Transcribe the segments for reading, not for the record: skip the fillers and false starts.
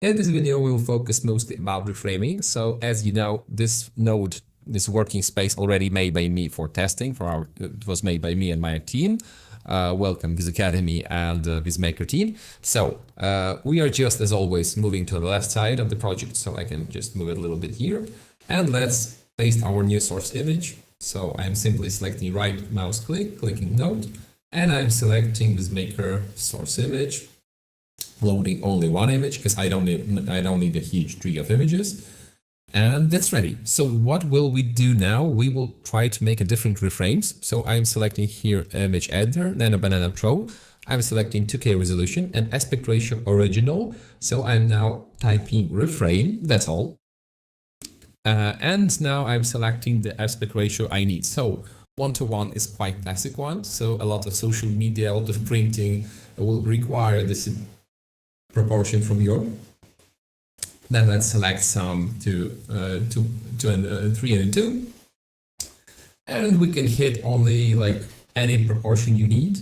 In this video, we will focus mostly about reframing. So as you know, this node, this working space already made by me for testing it was made by me and my team. Welcome VizAcademy and VizMaker team. So we are just as always moving to the left side of the project. So I can just move it a little bit here and let's paste our new source image. So I'm simply selecting right mouse click, clicking node, and I'm selecting VizMaker source image, loading only one image because I don't need a huge tree of images, and that's ready. So what will we do now? We will try to make a different reframes. So I'm selecting here image editor, NanoBanana Pro. I'm selecting 2K resolution and aspect ratio original. So I'm now typing reframe, that's all. And now I'm selecting the aspect ratio I need. So 1:1 is quite classic one. So a lot of social media, a lot of printing will require this proportion from your. Then let's select some to 3 and 2. And we can hit only like any proportion you need.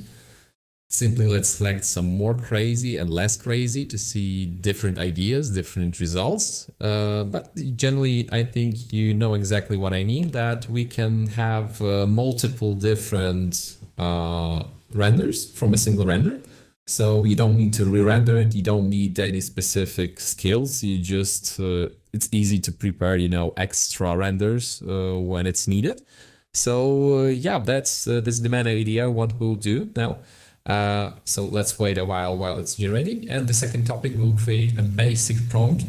Simply let's select some more crazy and less crazy to see different ideas, different results. But generally, I think you know exactly what I mean, that we can have multiple different renders from a single render. So you don't need to re-render it, you don't need any specific skills, you just, it's easy to prepare, extra renders when it's needed. So yeah, that's the main idea, what we'll do now. So let's wait a while it's generating. And the second topic, we'll create a basic prompt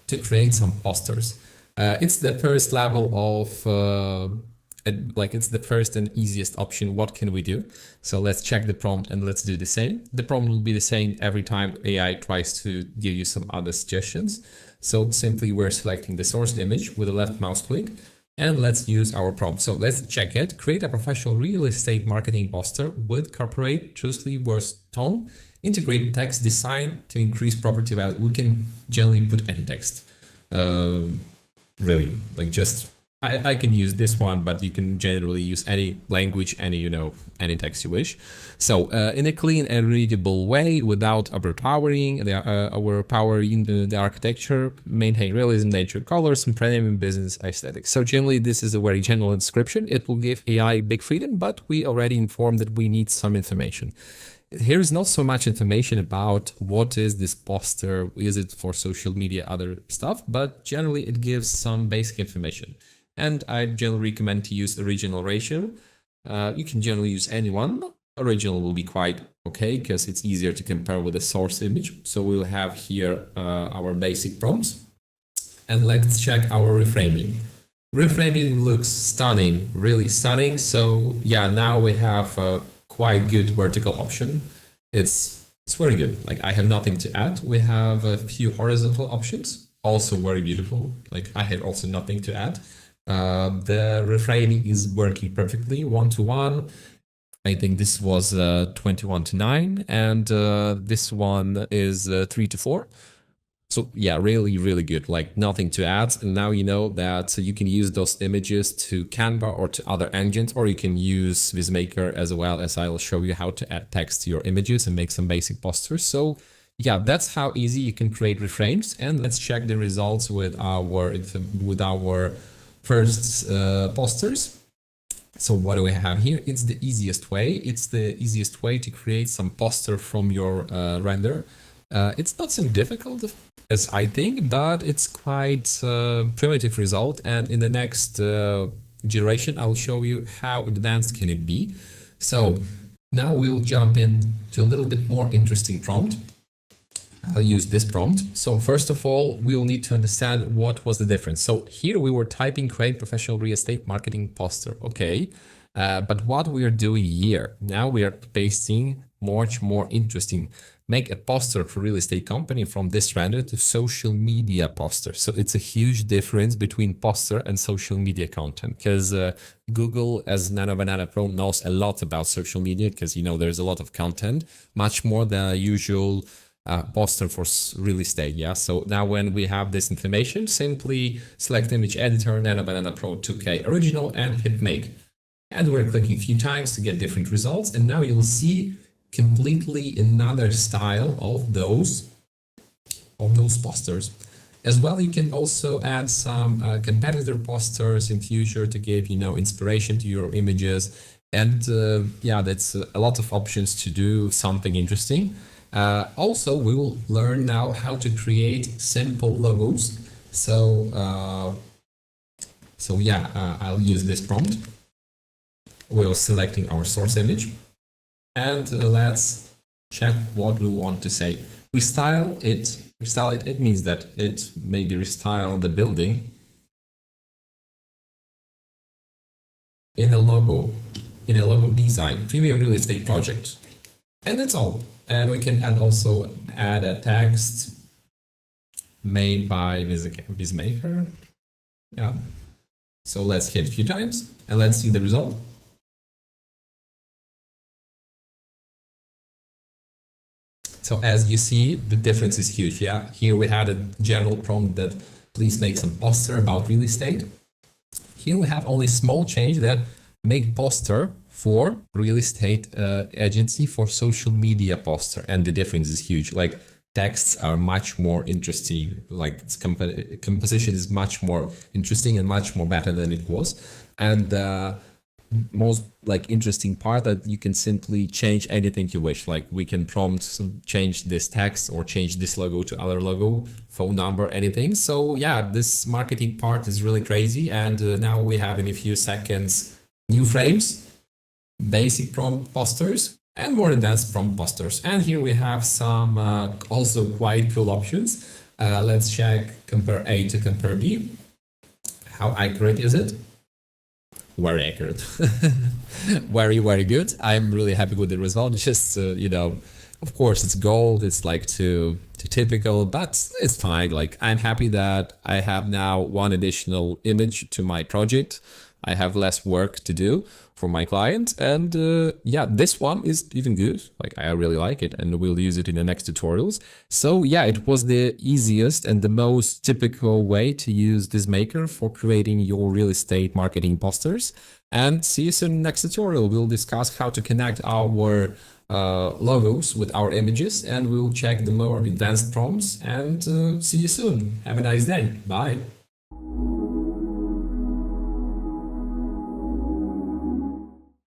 to create some posters. It's the first level of it's the first and easiest option. What can we do? So let's check the prompt and let's do the same. The prompt will be the same every time AI tries to give you some other suggestions. So simply we're selecting the source image with a left mouse click and let's use our prompt. So let's check it. Create a professional real estate marketing poster with corporate truthfully words tone. Integrate text design to increase property value. We can generally put any text. Really, like just I can use this one, but you can generally use any language, any text you wish. So in a clean and readable way, without overpowering the architecture, maintain realism, nature, colors, and premium business aesthetics. So generally, this is a very general description. It will give AI big freedom, but we already informed that we need some information. Here is not so much information about what is this poster, is it for social media, other stuff, but generally it gives some basic information. And I generally recommend to use original ratio. You can generally use any one. Original will be quite okay because it's easier to compare with the source image. So we'll have here our basic prompts. And let's check our reframing. Reframing looks stunning, really stunning. So yeah, now we have a quite good vertical option. It's very good. Like I have nothing to add. We have a few horizontal options, also very beautiful. Like I have also nothing to add. The reframing is working perfectly, 1:1. I think this was 21:9, and this one is 3:4. So yeah, really, really good, like nothing to add. And now you know that you can use those images to Canva or to other engines, or you can use VizMaker as well, as I'll show you how to add text to your images and make some basic posters. So yeah, that's how easy you can create reframes. And let's check the results with our first posters. So what do we have here? It's the easiest way. It's the easiest way to create some poster from your render. It's not so difficult as I think, but it's quite primitive result. And in the next generation, I'll show you how advanced can it be. So now we'll jump into a little bit more interesting prompt. I'll use this prompt. So first of all, we'll need to understand what was the difference. So here we were typing create professional real estate marketing poster. Okay. But what we are doing here, now we are pasting much more interesting. Make a poster for real estate company from this render to social media poster. So it's a huge difference between poster and social media content because Google as NanoBanana Pro knows a lot about social media because, there's a lot of content, much more than usual poster for real estate. Yeah. So now when we have this information, simply select image editor, NanoBanana Pro 2K original and hit make. And we're clicking a few times to get different results. And now you'll see completely another style of those of those posters. As well, you can also add some competitor posters in future to give, inspiration to your images. And yeah, that's a lot of options to do something interesting. Also, we will learn now how to create simple logos. So yeah, I'll use this prompt. We're selecting our source image. And let's check what we want to say. Restyle it. Restyle it. It means that it maybe restyle the building in a logo design, premium real estate project, and that's all. And we can also add a text made by VizMaker. Yeah. So let's hit a few times and let's see the result. So as you see, the difference is huge. Yeah, here we had a general prompt that please make some poster about real estate. Here we have only small change that make poster for real estate agency for social media poster, and the difference is huge. Like texts are much more interesting. Like its composition is much more interesting and much more better than it was. And most interesting part that you can simply change anything you wish. Like we can prompt change this text or change this logo to other logo, phone number, anything. So yeah, this marketing part is really crazy. And now we have in a few seconds new frames, basic prompt posters, and more advanced prompt posters. And here we have some also quite cool options. Let's check compare A to compare B. How accurate is it? Very accurate. very good. I'm really happy with the result. Just of course it's gold, it's like too typical, but it's fine. Like I'm happy that I have now one additional image to my project. I have less work to do for my client, and yeah, this one is even good. Like I really like it, and we'll use it in the next tutorials. So yeah, it was the easiest and the most typical way to use this maker for creating your real estate marketing posters. And see you soon in the next tutorial. We'll discuss how to connect our logos with our images, and we'll check the more advanced prompts. And see you soon. Have a nice day. Bye.